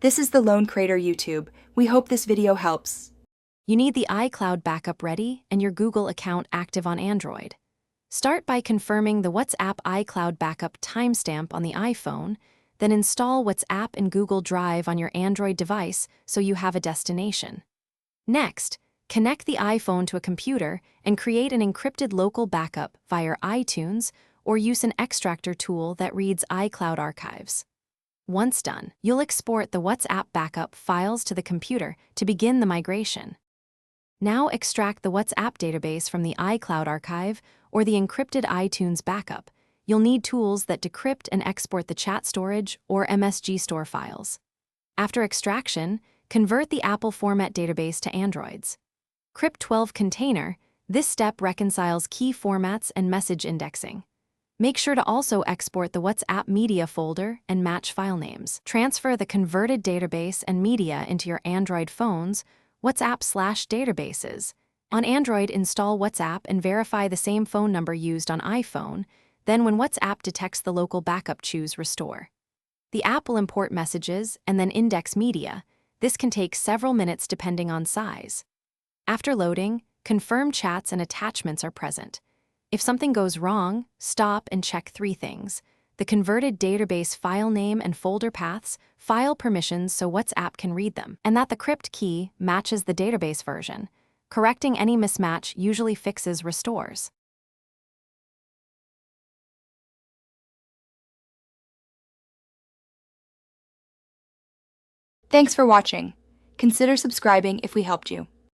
This is the Lone Crater YouTube. We hope this video helps. You need the iCloud backup ready and your Google account active on Android. Start by confirming the WhatsApp iCloud backup timestamp on the iPhone, then install WhatsApp in Google Drive on your Android device so you have a destination. Next, connect the iPhone to a computer and create an encrypted local backup via iTunes or use an extractor tool that reads iCloud archives. Once done, you'll export the WhatsApp backup files to the computer to begin the migration. Now extract the WhatsApp database from the iCloud archive or the encrypted iTunes backup. You'll need tools that decrypt and export the chat storage or MSG store files. After extraction, convert the Apple format database to Android's Crypt12 container. This step reconciles key formats and message indexing. Make sure to also export the WhatsApp media folder and match file names. Transfer the converted database and media into your Android phone's WhatsApp/databases. On Android, install WhatsApp and verify the same phone number used on iPhone. Then when WhatsApp detects the local backup, choose Restore. The app will import messages and then index media. This can take several minutes depending on size. After loading, confirm chats and attachments are present. If something goes wrong, stop and check 3 things: the converted database file name and folder paths, file permissions so WhatsApp can read them, and that the crypt key matches the database version. Correcting any mismatch usually fixes restores. Thanks for watching. Consider subscribing if we helped you.